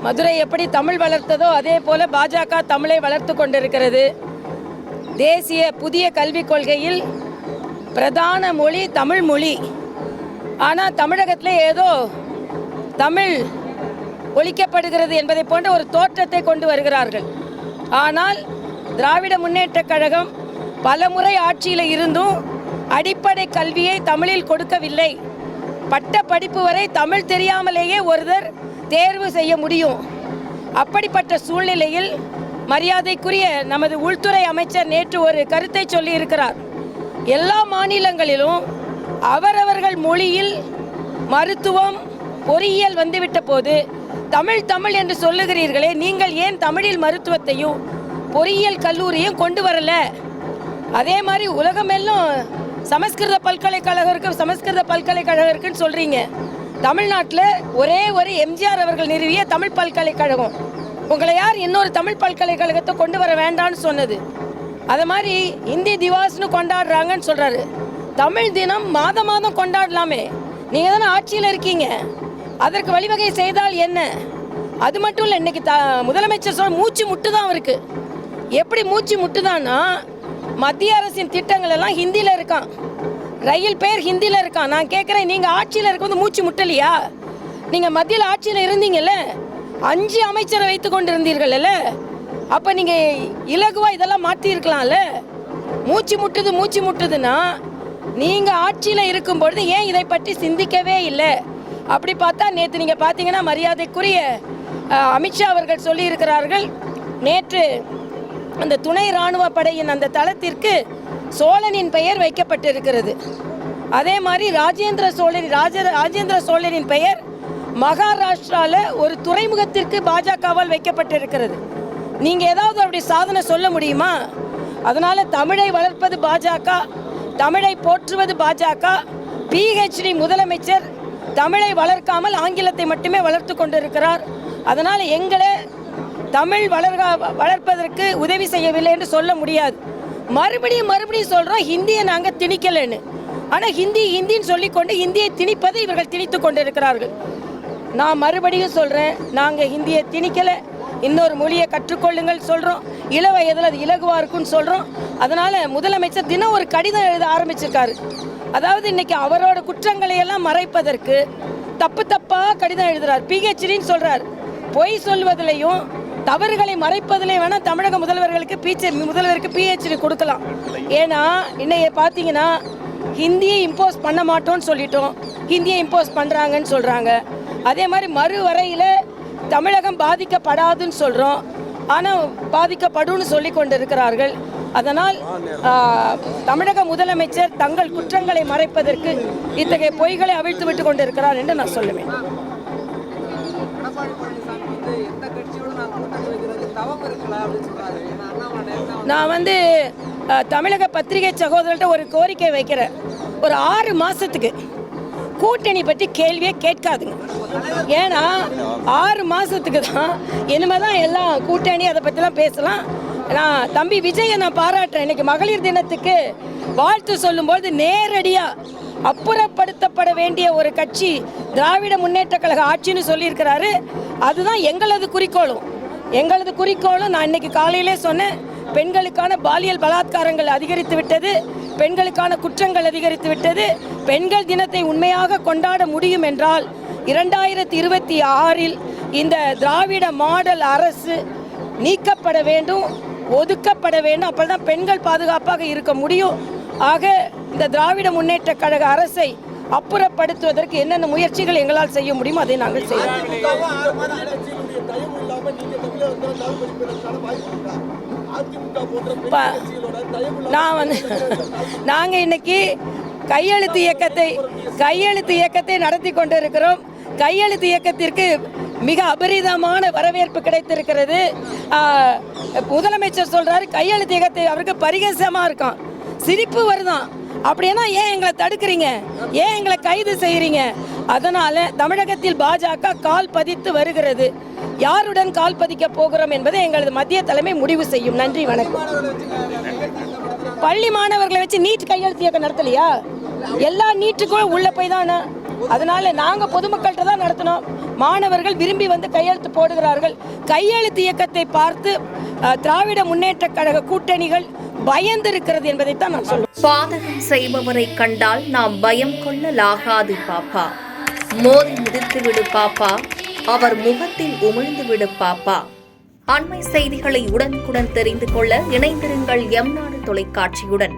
மதுரை எப்படி தமிழ் வளர்த்ததோ அதே போல பாஜக தமிழை வளர்த்து கொண்டிருக்கிறது. தேசிய புதிய கல்விக் கொள்கையில் பிரதான மொழி தமிழ் மொழி. ஆனால் தமிழகத்தில் ஏதோ தமிழ் ஒழிக்கப்படுகிறது என்பதை போன்ற ஒரு தோற்றத்தை கொண்டு வருகிறார்கள். ஆனால் திராவிட முன்னேற்றக் கழகம் பலமுறை ஆட்சியில் இருந்தும் அடிப்படை கல்வியை தமிழில் கொடுக்கவில்லை. பட்ட படிப்பு வரை தமிழ் தெரியாமலேயே ஒருவர் தேர்வு செய்ய முடியும். அப்படிப்பட்ட சூழ்நிலையில் மரியாதைக்குரிய நமது உள்துறை அமைச்சர் நேற்று ஒரு கருத்தை சொல்லி இருக்கிறார். எல்லா மாநிலங்களிலும் அவரவர்கள் மொழியில் மருத்துவம் பொறியியல் வந்துவிட்ட போது தமிழ் தமிழ் என்று சொல்லுகிறீர்களே, நீங்கள் ஏன் தமிழில் மருத்துவத்தையும் பொறியியல் கல்லூரியும் கொண்டு வரல? அதே மாதிரி உலகமெல்லாம் சமஸ்கிருத பல்கலைக்கழகம் இருக்குன்னு சொல்றீங்க. தமிழ்நாட்டில் ஒரே ஒரு எம்ஜிஆர் அவர்கள் நிறுவிய தமிழ் பல்கலைக்கழகம். உங்களை யார் இன்னொரு தமிழ் பல்கலைக்கழகத்தை கொண்டு வர வேண்டாம்னு சொன்னது? அது மாதிரி இந்தி திவாஸ்னு கொண்டாடுறாங்கன்னு சொல்றாரு. தமிழ் தினம் மாதம் மாதம் கொண்டாடலாமே. நீங்க தானே ஆட்சியில் இருக்கீங்க, அதற்கு வழிவகை செய்தால் என்ன? அது மட்டும் இல்லை, இன்னைக்கு முதலமைச்சர் சொல்ல மூச்சு முட்டுதான் அவருக்கு. எப்படி மூச்சு முட்டுதான்னா, மத்திய அரசின் திட்டங்கள் எல்லாம் ஹிந்தியில் இருக்கான், ரயில் பேர் ஹிந்தியில் இருக்கான். நான் கேட்குறேன், நீங்கள் ஆட்சியில் இருக்கும்போது மூச்சு முட்டலையா? நீங்கள் மத்தியில் ஆட்சியில் இருந்தீங்கல்ல, 5 அமைச்சரை வைத்து கொண்டு இருந்தீர்கள்ல, அப்போ நீங்கள் இலகுவாக இதெல்லாம் மாற்றிருக்கலாம்ல. மூச்சு முட்டுதுன்னா நீங்கள் ஆட்சியில் இருக்கும்பொழுது ஏன் இதை பற்றி சிந்திக்கவே இல்லை? அப்படி பார்த்தா நேற்று நீங்கள் பார்த்தீங்கன்னா மரியாதைக்குரிய அமித்ஷா அவர்கள் சொல்லியிருக்கிறார்கள், நேற்று அந்த துணை இராணுவ படையின் அந்த தளத்திற்கு சோழனின் பெயர் வைக்கப்பட்டிருக்கிறது. அதே மாதிரி ராஜேந்திர சோழனின் பெயர் மகாராஷ்டிராவில் ஒரு துறைமுகத்திற்கு பாஜகவால் வைக்கப்பட்டிருக்கிறது. நீங்கள் ஏதாவது அப்படி சாதனை சொல்ல முடியுமா? அதனால் தமிழை வளர்ப்பது பாஜக, தமிழை போற்றுவது பாஜக. PhD முதலமைச்சர் தமிழை வளர்க்காமல் ஆங்கிலத்தை மட்டுமே வளர்த்து கொண்டிருக்கிறார். அதனால் எங்களை தமிழ் வளர்ப்பதற்கு உதவி செய்யவில்லை என்று சொல்ல முடியாது. மறுபடியும் சொல்கிறோம், ஹிந்தியை நாங்கள் திணிக்கலைன்னு. ஆனால் ஹிந்தின்னு சொல்லிக்கொண்டு ஹிந்தியை திணிப்பதை இவர்கள் திணித்து கொண்டிருக்கிறார்கள். நான் மறுபடியும் சொல்கிறேன், நாங்கள் ஹிந்தியை திணிக்கலை, இன்னொரு மொழியை கற்றுக்கொள்ளுங்கள் சொல்கிறோம். இளவயதில் அது இலகுவாக இருக்குன்னு சொல்கிறோம். அதனால் முதலமைச்சர் தினம் ஒரு கடிதம் எழுத ஆரம்பிச்சிருக்காரு. அதாவது இன்னைக்கு அவரோட குற்றங்களை எல்லாம் மறைப்பதற்கு தப்பாக கடிதம் எழுதுறார். PhDன்னு சொல்கிறார். பொய் சொல்வதிலையும் தவறுகளை மறைப்பதிலையும் வேணால் தமிழக முதல்வருக்கு PhD கொடுக்கலாம். ஏன்னா இன்னைக்கு பார்த்தீங்கன்னா ஹிந்தியை இம்போஸ் பண்ண மாட்டோம்னு சொல்லிட்டோம், ஹிந்தியை இம்போஸ் பண்ணுறாங்கன்னு சொல்கிறாங்க. அதே மாதிரி மறுவரையில் தமிழகம் பாதிக்கப்படாதுன்னு சொல்கிறோம், ஆனால் பாதிக்கப்படும்னு சொல்லி கொண்டு இருக்கிறார்கள். அதனால் தமிழக முதலமைச்சர் தங்கள் குற்றங்களை மறைப்பதற்கு இத்தகைய பொய்களை அவிழ்த்து விட்டு கொண்டிருக்கிறார் என்று நான் சொல்லுவேன். நான் தமிழக பத்திரிகை சகோதரர்கிட்ட ஒரு கோரிக்கை வைக்கிறேன். ஒரு 6 மாதத்துக்கு கூட்டணி பற்றி கேள்வியே கேட்காதுங்க. ஏன்னா 6 மாதத்துக்கு தான் இனிமேல் தான் எல்லாம் கூட்டணி அதை பற்றிலாம் பேசலாம். நான் தம்பி விஜயை நான் பாராட்டுறேன். இன்னைக்கு மகளிர் தினத்துக்கு வாழ்த்து சொல்லும்போது நேரடியாக அப்புறப்படுத்தப்பட வேண்டிய ஒரு கட்சி திராவிட முன்னேற்ற கழக ஆட்சின்னு சொல்லியிருக்கிறாரு. அதுதான் எங்களது குறிக்கோளும். நான் இன்னைக்கு காலையிலே சொன்னேன், பெண்களுக்கான பாலியல் பலாத்காரங்கள் அதிகரித்து விட்டது, பெண்களுக்கான குற்றங்கள் அதிகரித்து விட்டது. பெண்கள் தினத்தை உண்மையாக கொண்டாட முடியும் என்றால் 2026 இந்த திராவிட மாடல் அரசு நீக்கப்பட வேண்டும், ஒதுக்கப்பட வேண்டும். அப்பதான் பெண்கள் பாதுகாப்பாக இருக்க முடியும். ஆக இந்த திராவிட முன்னேற்ற கழக அரசை அப்புறப்படுத்துவதற்கு என்னென்ன முயற்சிகள் எங்களால் செய்ய முடியுமோ அதை நாங்கள் செய்வோம். நாங்கள் இன்னைக்கு கையெழுத்து இயக்கத்தை நடத்தி கொண்டிருக்கிறோம். கையெழுத்து இயக்கத்திற்கு மிக அபரிதமான வரவேற்பு கிடைத்திருக்கிறது. முதலமைச்சர் சொல்றாரு கையெழுத்து இயக்கத்தை அவருக்கு பரிகாசமா இருக்கான், சிரிப்பு வருதான். அப்படின்னா ஏன் எங்களை தடுக்கிறீங்க, ஏன் எங்களை கைது செய்யறீங்க? அதனால தமிழகத்தில் பாஜக கால் பதித்து வருகிறது. யாருடன் கால் பதிக்க போகிறோம் என்பதை எங்களது மத்திய தலைமை முடிவு செய்யும். நன்றி, வணக்கம். பள்ளி மாணவர்களை வச்சு நீட் கையெழுத்து இயக்கம் நடத்தலையா? எல்லா நீட்டுக்கும் உள்ள போய் தானே அதனால நாங்க பொதுமக்கள்கிட்ட தான் நடத்தினோம். மாணவர்கள் விரும்பி வந்து கையெழுத்து போடுகிறார்கள். கையெழுத்து இயக்கத்தை பார்த்து திராவிட முன்னேற்ற கழக கூட்டணிகள் பயந்திருக்கிறது என்பதைத்தான் நான் சொல்லுவேன். பாதகம் செய்பவரை கண்டால் நாம் பயம் கொள்ளலாகாது பாப்பா. மோதி மிதித்து விடு பாப்பா, அவர் முகத்தில் உமிழ்ந்து விடு பாப்பா. அண்மை செய்திகளை உடனுக்குடன் தெரிந்து கொள்ள இணைந்திருங்கள் எம் நாடு தொலைக்காட்சியுடன்.